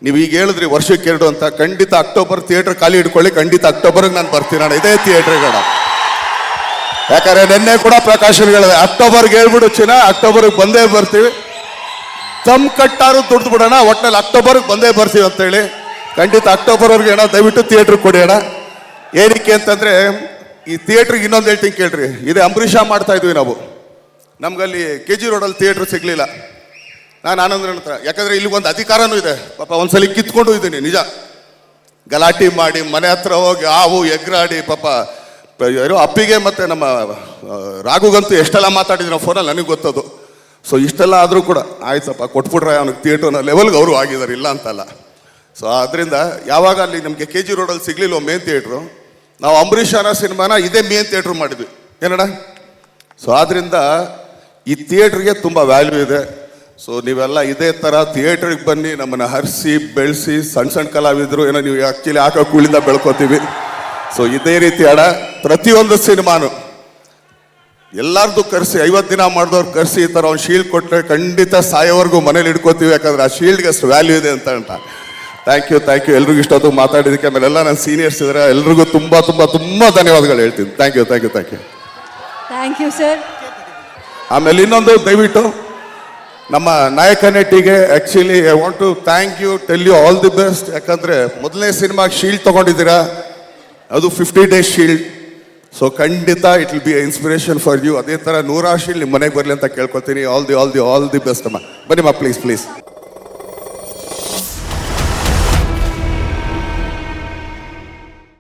ನೀವು ಈಗ ಹೇಳಿದ್ರಿ ವರ್ಷಕ್ಕೆ 2 ಅಂತ, ಖಂಡಿತ ಅಕ್ಟೋಬರ್ ಥಿಯೇಟರ್ ಖಾಲಿ ಇಟ್ಕೊಳ್ಳಿ, ಖಂಡಿತ ಅಕ್ಟೋಬರ್ಗೆ ನಾನು ಬರ್ತೀನಿ ಅಣ್ಣ, ಇದೇ ಥಿಯೇಟರ್ಗಳ. ಯಾಕಂದ್ರೆ ನಿನ್ನೆ ಕೂಡ ಪ್ರಕಾಶನಗಳ ಅಕ್ಟೋಬರ್ಗೆ ಹೇಳ್ಬಿಡು ಚಿನ್ನ, ಅಕ್ಟೋಬರ್ಗೆ ಬಂದೇ ಬರ್ತೀವಿ, ತಮ್ ಕಟ್ಟಾರು ದುಡ್ದು ಬಿಡೋಣ, ಒಟ್ಟಿನಲ್ಲಿ ಅಕ್ಟೋಬರ್ಗೆ ಬಂದೇ ಬರ್ತೀವಿ ಅಂತೇಳಿ. ಖಂಡಿತ ಅಕ್ಟೋಬರ್ವರೆಗೆ ಅಣ್ಣ ದಯವಿಟ್ಟು ಥಿಯೇಟ್ರ್ ಕೊಡಿ ಅಣ್ಣ. ಏನಕ್ಕೆ ಅಂತಂದರೆ ಈ ಥಿಯೇಟ್ರಿಗೆ ಇನ್ನೊಂದು ಹೇಳ್ತೀನಿ ಕೇಳ್ರಿ, ಇದೇ ಅಂಬರೀಷ ಮಾಡ್ತಾ ಇದ್ವಿ ನಾವು, ನಮ್ಗಲ್ಲಿ KG ರೋಡಲ್ಲಿ ಥಿಯೇಟ್ರ್ ಸಿಗಲಿಲ್ಲ. ನಾನು ಆನಂದನ ಹತ್ರ, ಯಾಕಂದರೆ ಇಲ್ಲಿ ಒಂದು ಅಧಿಕಾರನೂ ಇದೆ ಪಾಪ, ಒಂದ್ಸಲಿ ಕಿತ್ಕೊಂಡು ಇದ್ದೀನಿ ನಿಜ, ಗಲಾಟೆ ಮಾಡಿ ಮನೆ ಹತ್ರ ಹೋಗಿ ಹಾವು ಎಗ್ರಾಡಿ ಪಾಪ ಯಾರೋ ಅಪ್ಪಿಗೆ ಮತ್ತು ನಮ್ಮ ರಾಘುಗಂತೂ ಎಷ್ಟೆಲ್ಲ ಮಾತಾಡಿದ್ರು ನಾವು ಫೋನಲ್ಲಿ, ನನಗೆ ಗೊತ್ತದು. ಸೊ ಇಷ್ಟೆಲ್ಲ ಆದರೂ ಕೂಡ ಆಯ್ತಪ್ಪ ಕೊಟ್ಬಿಟ್ರೆ ಅವನಿಗೆ ಥಿಯೇಟರ್ನ ಲೆವೆಲ್ಗೆ ಅವರು ಆಗಿದ್ದಾರೆ, ಇಲ್ಲ ಅಂತಲ್ಲ. ಸೊ ಅದರಿಂದ ಯಾವಾಗ ಅಲ್ಲಿ ನಮಗೆ KG ರೋಡಲ್ಲಿ ಸಿಗಲಿಲ್ಲ ಮೇನ್ ಥಿಯೇಟ್ರು, ನಾವು ಅಂಬರೀಷ್ ಅನ್ನೋ ಸಿನಿಮಾನ ಇದೇ ಮೇನ್ ಥಿಯೇಟ್ರ್ ಮಾಡಿದ್ವಿ ಏನಣ್ಣ. ಸೊ ಆದ್ದರಿಂದ ಈ ಥಿಯೇಟ್ರಿಗೆ ತುಂಬ ವ್ಯಾಲ್ಯೂ ಇದೆ. ಸೊ ನೀವೆಲ್ಲ ಇದೇ ಥರ ಥಿಯೇಟ್ರಿಗೆ ಬನ್ನಿ, ನಮ್ಮನ್ನು ಹರಿಸಿ ಬೆಳೆಸಿ, ಸಣ್ಣ ಕಲಾವಿದರು ಏನೋ ನೀವು ಆ್ಯಕ್ಚುಲಿ ಹಾಕೋ ಕೂಳಿಂದ ಬೆಳ್ಕೊತೀವಿ. ಸೊ ಇದೇ ರೀತಿ ಅಣ್ಣ ಪ್ರತಿಯೊಂದು ಸಿನಿಮಾನು ಎಲ್ಲರದು ಕರೆಸಿ 50 ದಿನ ಮಾಡಿದವ್ರು ಕರೆಸಿ ಈ ಥರ ಒಂದು ಶೀಲ್ಡ್ ಕೊಟ್ಟರೆ ಖಂಡಿತ ಸಾಯೋವರೆಗೂ ಮನೇಲಿ ಇಟ್ಕೋತೀವಿ, ಯಾಕಂದ್ರೆ ಆ ಶೀಲ್ಡ್ಗೆ ಅಷ್ಟು ವ್ಯಾಲ್ಯೂ ಇದೆ ಅಂತ. ಥ್ಯಾಂಕ್ ಯು ಎಲ್ರಿಗೂ ಇಷ್ಟೊತ್ತು ಮಾತಾಡಿದ್ದಕ್ಕೆ. ಆಮೇಲೆ ಎಲ್ಲ ನನ್ನ ಸೀನಿಯರ್ಸ್ ಇದ್ದಾರೆ, ಎಲ್ರಿಗೂ ತುಂಬ ಧನ್ಯವಾದಗಳು ಹೇಳ್ತೀನಿ. Thank you thank you sir. ಆಮೇಲೆ ಇನ್ನೊಂದು ದಯವಿಟ್ಟು ನಮ್ಮ ನಾಯಕ ನಟಿಗೆ actually I want to thank you, tell you all the best. ಯಾಕಂದರೆ ಮೊದಲನೇ ಸಿನಿಮಾಗೆ ಶೀಲ್ಡ್ ತೊಗೊಂಡಿದ್ದೀರಾ, ಅದು 50 days ಶೀಲ್ಡ್. ಸೊ ಖಂಡಿತ it will be inspiration for you. ಅದೇ ಥರ 100 ಶೀಲ್ಡ್ ನಿಮ್ಮ ಮನೆಗೆ ಬರಲಿ ಅಂತ ಕೇಳ್ಕೊತೀನಿ. ಆಲ್ ದಿ ಬೆಸ್ಟ್ ಅಮ್ಮ. ಬನ್ನಿಮ್ಮ ಪ್ಲೀಸ್.